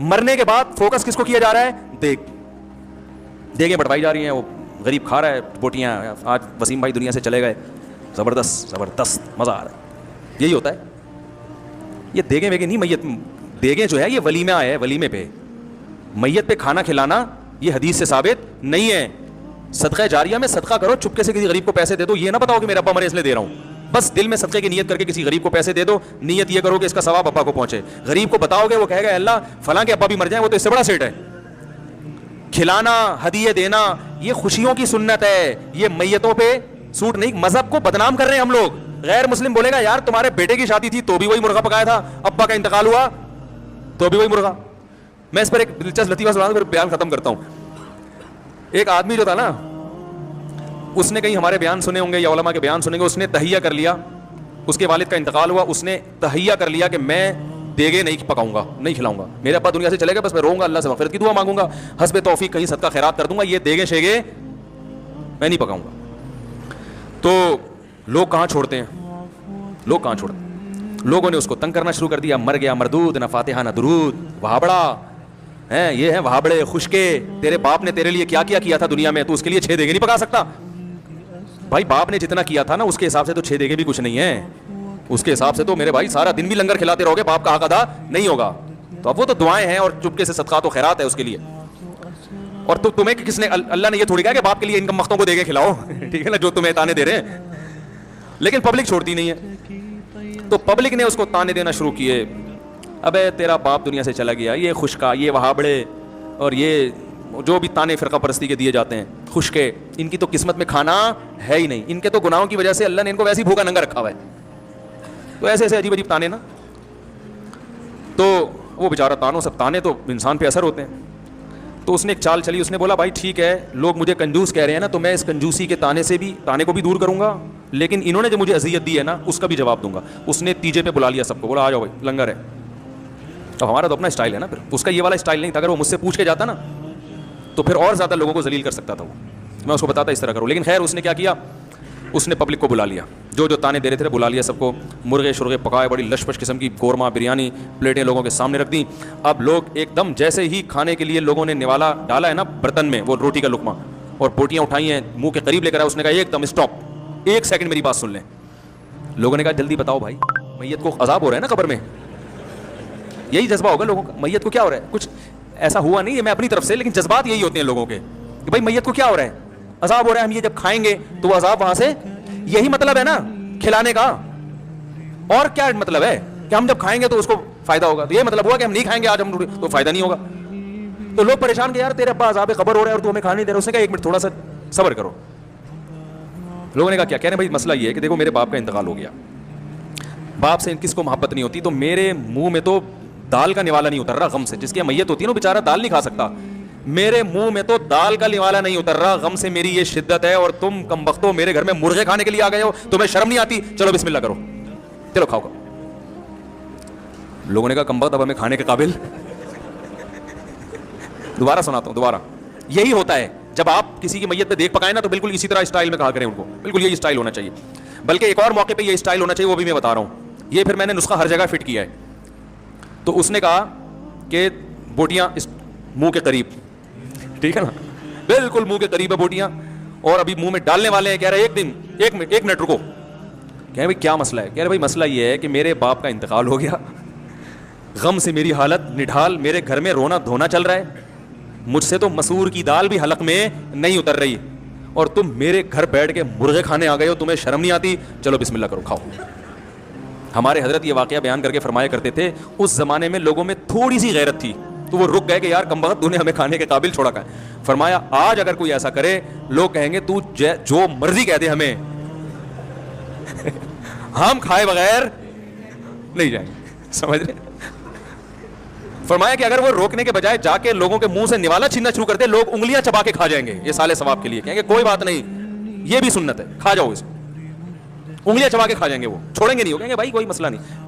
مرنے کے بعد فوکس کس کو کیا جا رہا ہے؟ دیگیں بٹوائی جا رہی ہیں, وہ غریب کھا رہا ہے بوٹیاں. آج وسیم بھائی دنیا سے چلے گئے, زبردست مزہ آ رہا ہے. یہی ہوتا ہے. یہ دیگیں ویگیں نہیں, میت دیگیں جو ہے یہ ولیمہ ہے, ولیمے پہ میت پہ کھانا کھلانا یہ حدیث سے ثابت نہیں ہے. صدقہ جاریہ میں صدقہ کرو, چپکے سے کسی غریب کو پیسے دے دو, یہ نہ بتاؤ کہ میرا ابا مرے اس لیے دے رہا ہوں. بس دل میں صدقے کی نیت کر کے کسی غریب کو پیسے دے دو, نیت یہ کرو کہ اس کا ثواب ابا کو پہنچے. غریب کو بتاؤ گے, وہ کہے گا اللہ فلاں کے ابا بھی مر جائیں, وہ تو اس سے بڑا سیٹ ہے. کھلانا, ہدیے دینا, یہ خوشیوں کی سنت ہے, یہ میتوں پہ سوٹ نہیں. مذہب کو بدنام کر رہے ہیں ہم لوگ. غیر مسلم بولے گا یار تمہارے بیٹے کی شادی تھی تو بھی وہی مرغا پکایا تھا, ابا کا انتقال ہوا تو بھی وہی مرغا. میں اس پر ایک دلچسپ لطیفہ سنا پھر بیان ختم کرتا ہوں. ایک آدمی جو تھا نا, اس نے کہیں ہمارے بیان سنے ہوں گے یا علماء کے بیان سنیں گے, اس نے تہیہ کر لیا, اس کے والد کا انتقال ہوا, اس نے تہیہ کر لیا کہ میں دیگے نہیں پکاؤں گا, نہیں کھلاؤں گا, میرے ابا دنیا سے چلے گئے, بس میں روؤں گا, اللہ سے مغفرت کی دعا مانگوں گا, حسب توفیق کہیں صدقہ خیرات کر دوں گا, یہ دیگے شیگے میں نہیں پکاؤں گا. تو لوگ کہاں چھوڑتے ہیں, لوگوں نے اس کو تنگ کرنا شروع کر دیا. مر گیا مردود, نہ فاتحہ نہ درود, وہابڑا ہیں, یہ ہیں وہابڑے خشکے, تیرے باپ نے تیرے لیے کیا کیا تھا دنیا میں, تو اس کے لیے 6 دیگے نہیں پکا سکتا. بھائی باپ نے جتنا کیا تھا نا اس کے حساب سے تو 6 دیگے بھی کچھ نہیں ہیں. اس کے حساب سے تو میرے بھائی سارا دن بھی لنگر کھلاتے رہو گے, باپ کا حق ادا نہیں ہوگا. تو اب وہ تو دعائیں ہیں اور چپکے سے صدقات و خیرات ہے اس کے لیے. اور تمہیں کس نے, اللہ نے یہ تھوڑی کہا کہ باپ کے لیے انکم مختوں کو دیگے کھلاؤ, ٹھیک ہے نا, جو تمہیں تانے دے رہے ہیں. لیکن پبلک چھوڑتی نہیں ہے, تو پبلک نے اس کو تانے دینا شروع کیے. ابے تیرا باپ دنیا سے چلا گیا, یہ خشکا, یہ وہابڑے, اور یہ جو بھی تانے فرقہ پرستی کے دیے جاتے ہیں خشکے, ان کی تو قسمت میں کھانا ہے ہی نہیں, ان کے تو گناہوں کی وجہ سے اللہ نے ان کو ویسے ہی بھوکا ننگا رکھا ہوا ہے. تو ایسے ایسے عجیب عجیب تانے نا. تو وہ بیچارہ تانوں, سب تانے تو انسان پہ اثر ہوتے ہیں. تو اس نے ایک چال چلی, اس نے بولا بھائی ٹھیک ہے, لوگ مجھے کنجوس کہہ رہے ہیں نا, تو میں اس کنجوسی کے تانے کو بھی دور کروں گا, لیکن انہوں نے جو مجھے اذیت دی ہے نا اس کا بھی جواب دوں گا. اس نے تیجے پہ بلا لیا سب کو, بولا آ جاؤ بھائی لنگر ہے. اب ہمارا تو اپنا اسٹائل ہے نا, پھر اس کا یہ والا اسٹائل نہیں تھا. اگر وہ مجھ سے پوچھ کے جاتا نا تو پھر اور زیادہ لوگوں کو ذلیل کر سکتا تھا وہ, میں اس کو بتاتا اس طرح کروں. لیکن خیر اس نے کیا کیا, اس نے پبلک کو بلا لیا, جو تانے دے رہے تھے بلا لیا سب کو. مرغے شرغے پکائے, بڑی لش پش قسم کی قورمہ بریانی پلیٹیں لوگوں کے سامنے رکھ دیں. اب لوگ ایک دم جیسے ہی کھانے کے لیے لوگوں نے نوالا ڈالا ہے نا برتن میں, وہ روٹی کا لقمہ اور بوٹیاں اٹھائی ہیں, منہ کے قریب لے کر آیا, اس نے کہا ایک دم اسٹاپ, 1 سیکنڈ میری بات سن لیں. لوگوں نے کہا جلدی بتاؤ بھائی, میت کو عذاب ہو رہا ہے نا قبر میں. یہی جذبہ ہوگا لوگوں کا, میت کو کیا ہو رہا ہے, کچھ ایسا ہوا نہیں ہے میں اپنی طرف سے, لیکن جذبات یہی ہوتے ہیں لوگوں کے کہ بھائی میت کو کیا ہو رہا ہے, عذاب ہو رہا ہے, ہم یہ جب کھائیں گے تو وہ عذاب وہاں سے, یہی مطلب ہے نا کھلانے کا. اور کیا مطلب ہے کہ ہم جب کھائیں گے تو اس کو فائدہ ہوگا, تو یہ مطلب ہوا کہ ہم نہیں کھائیں گے آج ہم تو فائدہ نہیں ہوگا. تو لوگ پریشان کہ یار تیرے ابا عذاب قبر ہو رہا ہے اور تو ہمیں کھانے نہیں دے رہا. اس نے کہا 1 منٹ تھوڑا سا صبر کرو. لوگوں نے کہا کیا کہہ رہے ہیں بھائی, مسئلہ یہ ہے کہ دیکھو میرے باپ کا انتقال ہو گیا, باپ سے کس کو محبت نہیں ہوتی, تو میرے منہ میں تو دال کا نوالا نہیں اتر رہا غم سے. جس کی میت ہوتی ہے نا بیچارہ دال نہیں کھا سکتا, میرے منہ میں تو دال کا نوالا نہیں اتر رہا غم سے, میری یہ شدت ہے. اور تم کمبختو میرے گھر میں مرغے کھانے کے لیے آ گئے ہو, تمہیں شرم نہیں آتی, چلو بسم اللہ کرو, چلو کھاؤ. لوگوں نے کہا کمبخت اب ہمیں کھانے کے قابل. دوبارہ سناتا ہوں, دوبارہ. یہی ہوتا ہے جب آپ کسی کی میت پہ دیکھ پکائیں نا, تو بالکل اسی طرح اسٹائل میں کہا کریں ان کو, بالکل یہی اسٹائل ہونا چاہیے. بلکہ ایک اور موقع پہ یہ اسٹائل ہونا چاہیے, وہ بھی میں بتا رہا ہوں. یہ پھر میں نے نسخہ ہر جگہ فٹ کیا ہے. تو اس نے کہا کہ بوٹیاں منہ کے قریب, ٹھیک ہے نا, بالکل منہ کے قریب ہے بوٹیاں, اور ابھی منہ میں ڈالنے والے ہیں. کہہ رہے ایک منٹ رکو. کہہ رہے بھائی کیا مسئلہ ہے, کہہ رہے بھائی مسئلہ یہ ہے کہ میرے باپ کا انتقال ہو گیا, غم سے میری حالت نڈھال, میرے گھر میں رونا دھونا چل رہا ہے, مجھ سے تو مسور کی دال بھی حلق میں نہیں اتر رہی, اور تم میرے گھر بیٹھ کے مرغے کھانے آ گئے ہو, تمہیں شرم نہیں آتی, چلو بسم اللہ کرو کھاؤ. ہمارے حضرت یہ واقعہ بیان کر کے فرمایا کرتے تھے اس زمانے میں لوگوں میں تھوڑی سی غیرت تھی, تو وہ رک گئے کہ یار کمبخت تو نے ہمیں کھانے کے قابل چھوڑا. فرمایا آج اگر کوئی ایسا کرے لوگ کہیں گے تو جو مرضی کہہ دے ہمیں, ہم کھائے بغیر نہیں جائیں گے. سمجھ رہے. فرمایا کہ اگر وہ روکنے کے بجائے جا کے لوگوں کے منہ سے نوالا چھیننا شروع کر دے, لوگ انگلیاں چبا کے کھا جائیں گے, یہ سالے ثواب کے لیے. کہیں گے کوئی بات نہیں, یہ بھی سنت ہے, کھا جاؤ اس کو, انگلیاں چبا کے کھا جائیں گے, وہ چھوڑیں گے نہیں, وہ کہیں گے بھائی کوئی مسئلہ نہیں.